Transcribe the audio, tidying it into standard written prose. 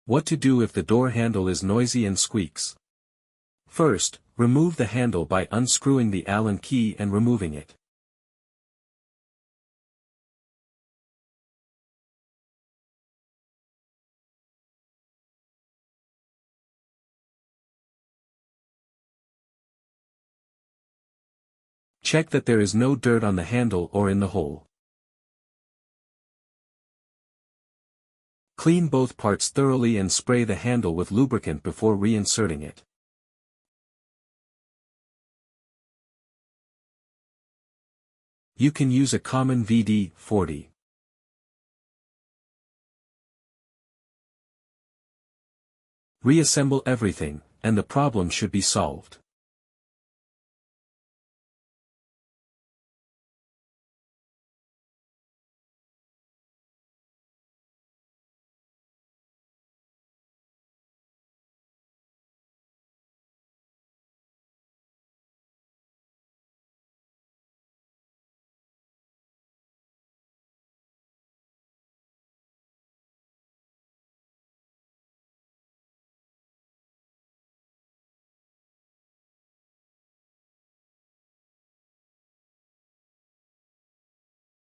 What to do if the door handle is noisy and squeaks? First, remove the handle by unscrewing the Allen key and removing it. Check that there is no dirt on the handle or in the hole. Clean both parts thoroughly and spray the handle with lubricant before reinserting it. You can use a common WD-40. Reassemble everything, and the problem should be solved.